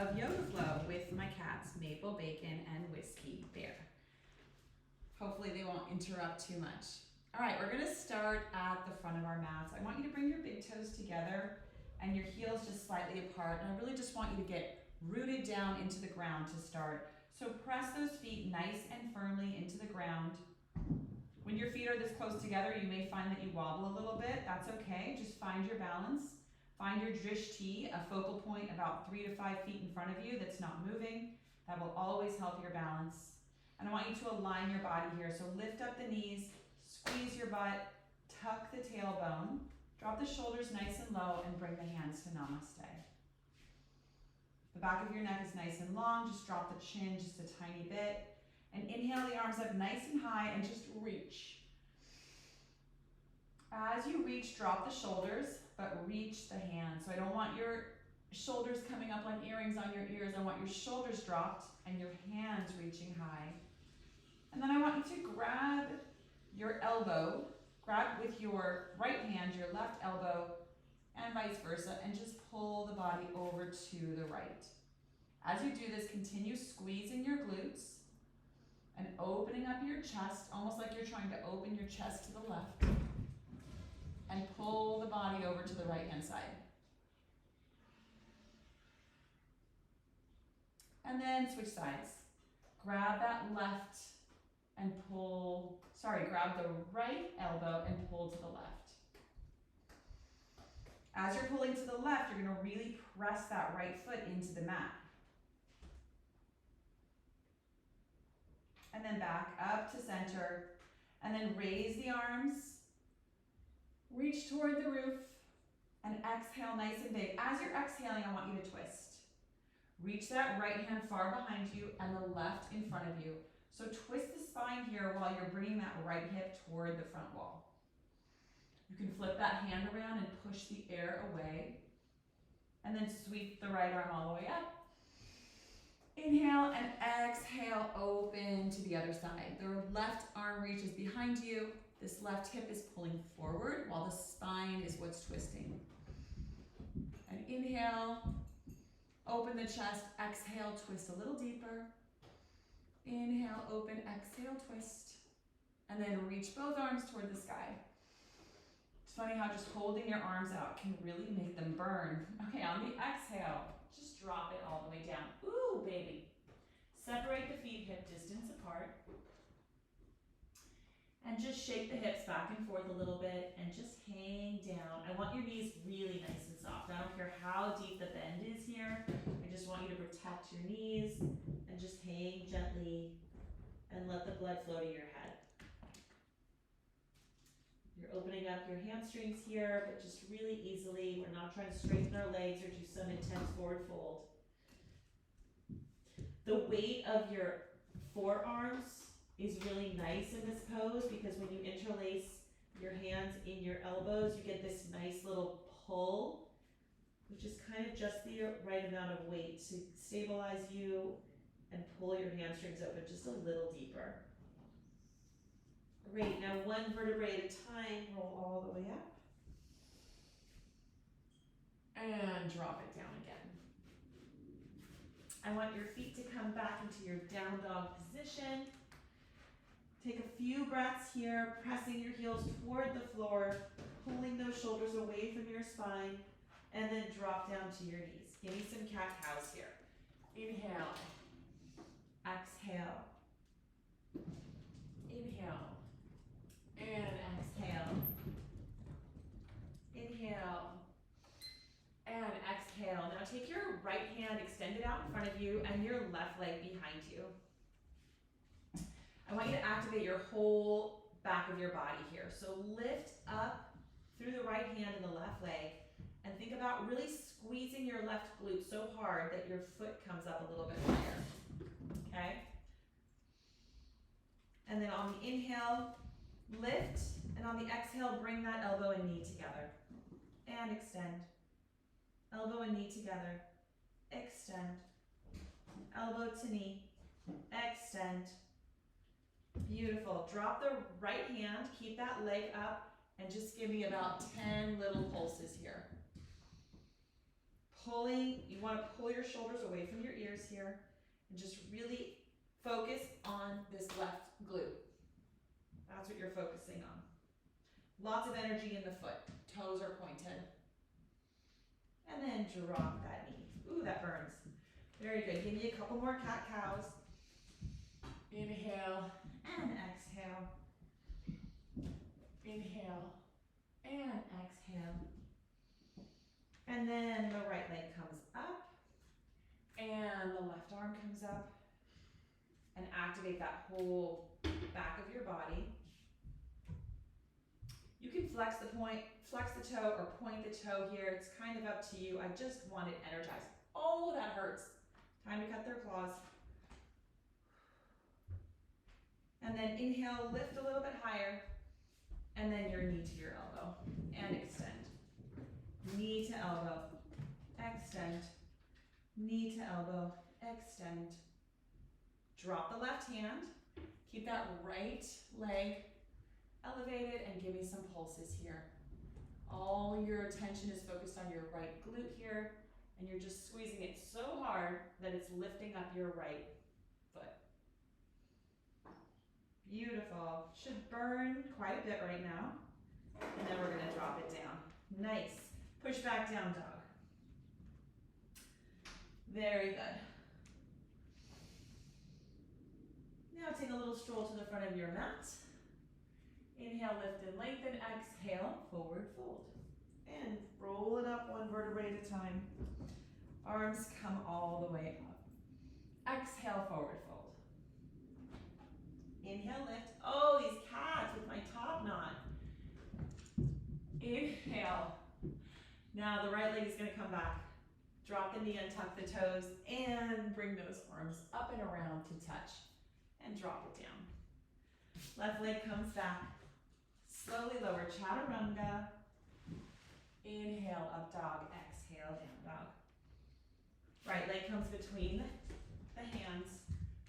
of Yoga Flow with my cats, Maple, Bacon, and Whiskey Bear. Hopefully they won't interrupt too much. All right, we're gonna start at the front of our mats. I want you to bring your big toes together and your heels just slightly apart, and I really just want you to get rooted down into the ground to start. So press those feet nice and firmly into the ground. When your feet are this close together, you may find that you wobble a little bit. That's okay, just find your balance. Find your drishti, a focal point about 3 to 5 feet in front of you that's not moving. That will always help your balance. And I want you to align your body here. So lift up the knees, squeeze your butt, tuck the tailbone, drop the shoulders nice and low, and bring the hands to namaste. The back of your neck is nice and long. Just drop the chin just a tiny bit. And inhale the arms up nice and high and just reach. As you reach, drop the shoulders, but reach the hands. So I don't want your shoulders coming up like earrings on your ears. I want your shoulders dropped and your hands reaching high. And then I want you to grab your elbow, grab with your right hand your left elbow, and vice versa, and just pull the body over to the right. As you do this, continue squeezing your glutes and opening up your chest, almost like you're trying to open your chest to the left, and pull the body over to the right hand side. And then switch sides. Grab that left and pull, grab the right elbow and pull to the left. As you're pulling to the left, you're going to really press that right foot into the mat. And then back up to center, and then raise the arms, reach toward the roof, and exhale nice and big. As you're exhaling, I want you to twist. Reach that right hand far behind you and the left in front of you. So twist the spine here while you're bringing that right hip toward the front wall. You can flip that hand around and push the air away, and then sweep the right arm all the way up. Inhale and exhale, open to the other side. The left arm reaches behind you. This left hip is pulling forward while the spine is what's twisting. And inhale, open the chest, exhale, twist a little deeper. Inhale, open, exhale, twist. And then reach both arms toward the sky. It's funny how just holding your arms out can really make them burn. Okay, on the exhale, just drop it all the way down. Ooh, baby. Separate the feet hip distance apart. And just shake the hips back and forth a little bit and just hang down. I want your knees really nice and soft. I don't care how deep the bend is here. I just want you to protect your knees and just hang gently and let the blood flow to your head. You're opening up your hamstrings here, but just really easily. We're not trying to straighten our legs or do some intense forward fold. The weight of your forearms is really nice in this pose because when you interlace your hands in your elbows, you get this nice little pull, which is kind of just the right amount of weight to stabilize you and pull your hamstrings open just a little deeper. Great, now one vertebrae at a time, roll all the way up. And drop it down again. I want your feet to come back into your down dog position. Take a few breaths here, pressing your heels toward the floor, pulling those shoulders away from your spine, and then drop down to your knees. Give me some cat-cows here. Inhale. Exhale. Inhale. And exhale. Inhale. And exhale. Now take your right hand, extend it out in front of you, and your left leg behind you. I want you to activate your whole back of your body here. So lift up through the right hand and the left leg, and think about really squeezing your left glute so hard that your foot comes up a little bit higher. Okay? And then on the inhale, lift, and on the exhale, bring that elbow and knee together. And extend. Elbow and knee together. Extend. Elbow to knee. Extend. Beautiful. Drop the right hand, keep that leg up, and just give me about 10 little pulses here. you want to pull your shoulders away from your ears here and just really focus on this left glute. That's what you're focusing on. Lots of energy in the foot. Toes are pointed. And then drop that knee. Ooh, that burns. Very good. Give me a couple more cat-cows. Inhale and exhale. Inhale and exhale. And then the right leg comes up and the left arm comes up, and activate that whole back of your body. You can flex the toe or point the toe here. It's kind of up to you. I just want it energized. Oh, that hurts. Time to cut their claws. And then inhale, lift a little bit higher, and then your knee to your elbow, and extend. Knee to elbow, extend. Knee to elbow, extend. Drop the left hand. Keep that right leg elevated and give me some pulses here. All your attention is focused on your right glute here, and you're just squeezing it so hard that it's lifting up your right foot. Beautiful. Should burn quite a bit right now. And then we're going to drop it down. Nice. Push back down dog. Very good. Now take a little stroll to the front of your mat. Inhale, lift and lengthen. Exhale, forward fold. And roll it up one vertebrae at a time. Arms come all the way up. Exhale, forward fold. Inhale, lift. Oh, these cats with my top knot. Inhale. Now the right leg is going to come back. Drop the knee, untuck the toes, and bring those arms up and around to touch. And drop it down. Left leg comes back. Slowly lower, chaturanga. Inhale, up dog. Exhale, down dog. Right leg comes between the hands.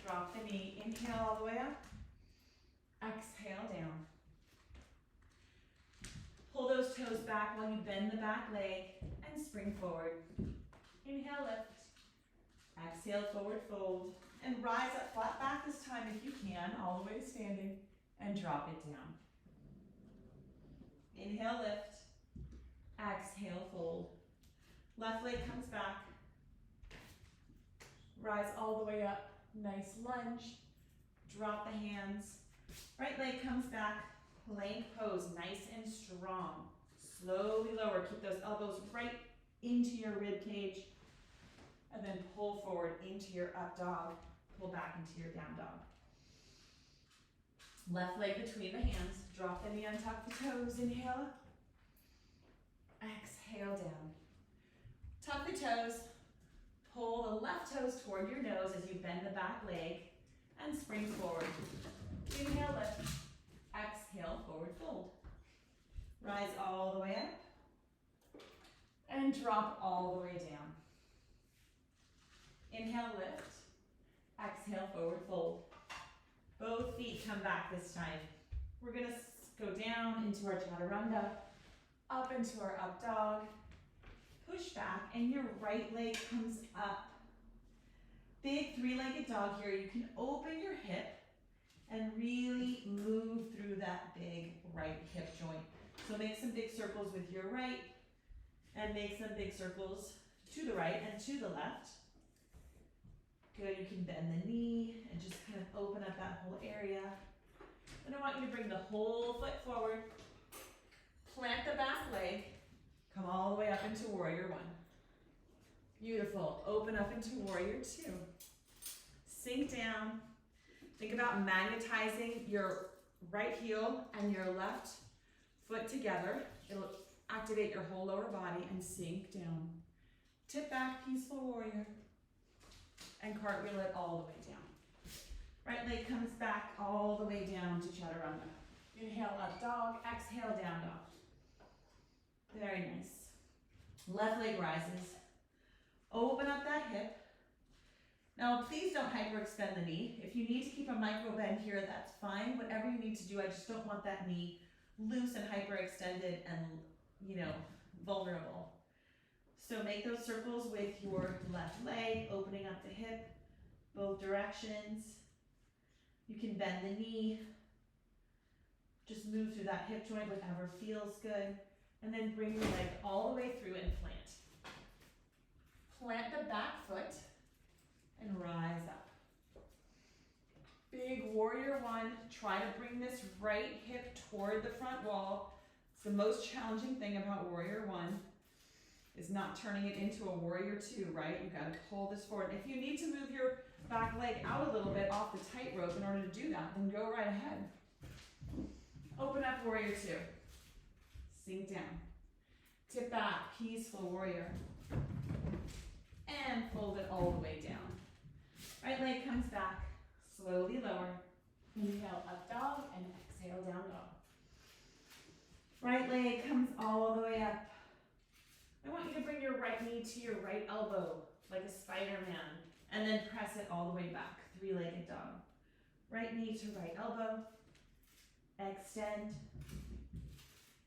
Drop the knee. Inhale all the way up. Exhale, down. Pull those toes back while you bend the back leg and spring forward. Inhale, lift. Exhale, forward fold. And rise up flat back this time if you can, all the way to standing, and drop it down. Inhale, lift. Exhale, fold. Left leg comes back. Rise all the way up. Nice lunge. Drop the hands. Right leg comes back. Plank pose, nice and strong. Slowly lower. Keep those elbows right into your rib cage. And then pull forward into your up dog. Pull back into your down dog. Left leg between the hands. Drop the knee, untuck the toes. Inhale. Exhale, down. Tuck the toes. Pull the left toes toward your nose as you bend the back leg and spring forward. Inhale, lift. Exhale, forward fold. Rise all the way up and drop all the way down. Inhale, lift. Exhale, forward fold. Both feet come back this time. We're going to go down into our chaturanga, up into our up dog. Push back and your right leg comes up. Big three-legged dog here. You can open your hip and really move through that big right hip joint. So make some big circles with your right and make some big circles to the right and to the left. Good, you can bend the knee and just kind of open up that whole area. Then I want you to bring the whole foot forward, plant the back leg, come all the way up into warrior one. Beautiful, open up into warrior two. Sink down. Think about magnetizing your right heel and your left foot together. It'll activate your whole lower body and sink down. Tip back, peaceful warrior. And cartwheel it all the way down. Right leg comes back all the way down to chaturanga. Inhale, up dog. Exhale, down dog. Very nice. Left leg rises. Open up that hip. Now, please don't hyperextend the knee. If you need to keep a micro bend here, that's fine. Whatever you need to do, I just don't want that knee loose and hyperextended and, vulnerable. So make those circles with your left leg, opening up the hip, both directions. You can bend the knee. Just move through that hip joint, whatever feels good. And then bring your leg all the way through and plant. Plant the back foot and rise up. Big warrior one. Try to bring this right hip toward the front wall. It's the most challenging thing about warrior one is not turning it into a warrior two, right? You gotta pull this forward. If you need to move your back leg out a little bit off the tightrope in order to do that, then go right ahead. Open up warrior two. Sink down. Tip back, peaceful warrior. And fold it all the way down. Right leg comes back, slowly lower. Inhale, up dog, and exhale, down dog. Right leg comes all the way up. I want you to bring your right knee to your right elbow, like a Spider-Man, and then press it all the way back, three-legged dog. Right knee to right elbow, extend.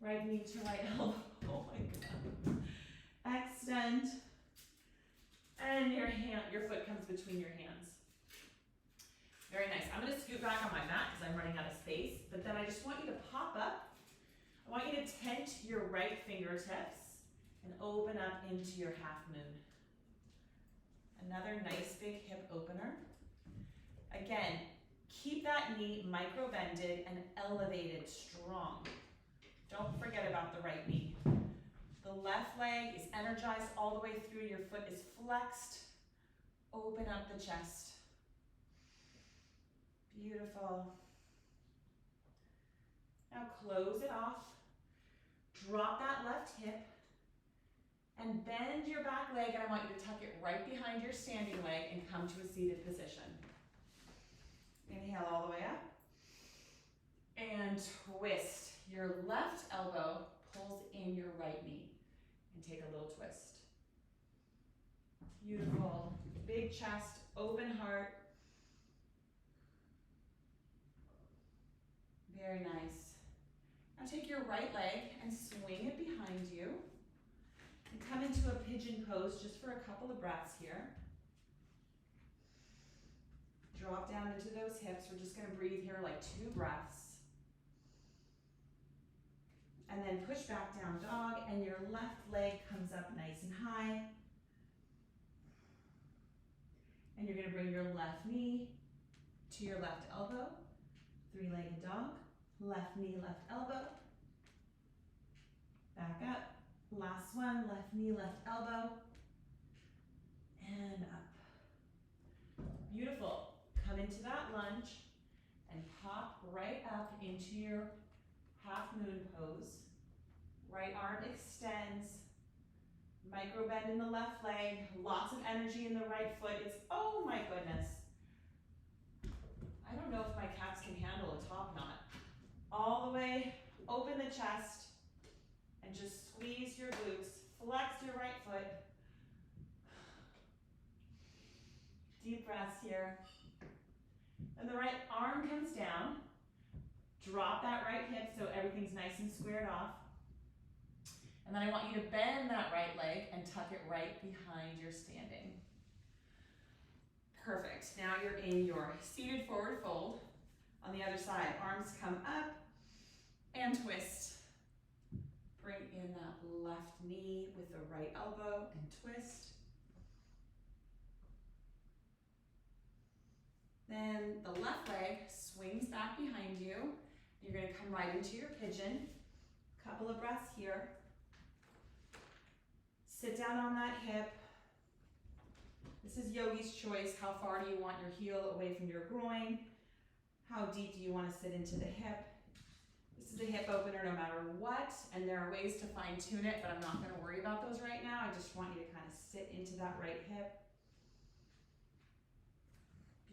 Right knee to right elbow, oh my God. Extend. And your foot comes between your hands. Very nice. I'm gonna scoot back on my mat because I'm running out of space, but then I just want you to pop up. I want you to tent your right fingertips and open up into your half moon. Another nice big hip opener. Again, keep that knee micro bended and elevated strong. Don't forget about the right knee. The left leg is energized all the way through. Your foot is flexed. Open up the chest. Beautiful. Now close it off. Drop that left hip. And bend your back leg, and I want you to tuck it right behind your standing leg and come to a seated position. Inhale all the way up. And twist. Your left elbow pulls in your right knee. And take a little twist. Beautiful. Big chest, open heart. Very nice. Now take your right leg and swing it behind you. And come into a pigeon pose just for a couple of breaths here. Drop down into those hips. We're just going to breathe here like 2 breaths. And then push back down dog, and your left leg comes up nice and high. And you're going to bring your left knee to your left elbow. 3-legged dog. Left knee, left elbow. Back up. Last one, left knee, left elbow. And up. Beautiful. Come into that lunge and pop right up into your half moon pose. Right arm extends. Micro bend in the left leg. Lots of energy in the right foot. It's, oh my goodness. I don't know if my cats can handle a top knot. All the way, open the chest, and just squeeze your glutes. Flex your right foot. Deep breaths here. And the right arm comes down. Drop that right hip so everything's nice and squared off. And then I want you to bend that right leg and tuck it right behind your standing. Perfect. Now you're in your seated forward fold. On the other side, arms come up and twist. Bring in that left knee with the right elbow and twist. Then the left leg swings back behind you. You're going to come right into your pigeon. Couple of breaths here. Sit down on that hip. This is yogi's choice. How far do you want your heel away from your groin? How deep do you want to sit into the hip? This is a hip opener no matter what, and there are ways to fine tune it, but I'm not going to worry about those right now. I just want you to kind of sit into that right hip.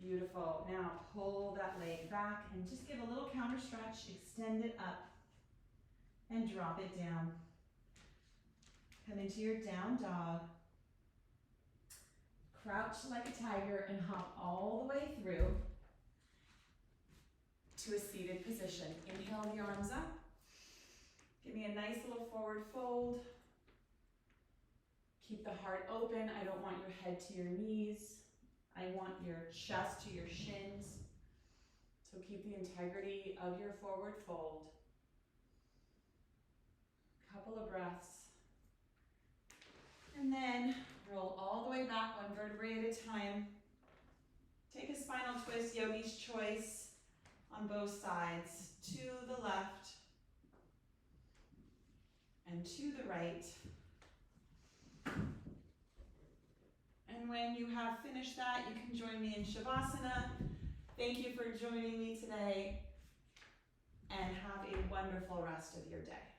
Beautiful. Now pull that leg back and just give a little counter stretch. Extend it up and drop it down. Come into your down dog. Crouch like a tiger and hop all the way through to a seated position. Inhale the arms up. Give me a nice little forward fold. Keep the heart open. I don't want your head to your knees. I want your chest to your shins. So keep the integrity of your forward fold. Couple of breaths. And then roll all the way back, one vertebrae at a time. Take a spinal twist, yogi's choice, on both sides, to the left and to the right. And when you have finished that, you can join me in Shavasana. Thank you for joining me today, and have a wonderful rest of your day.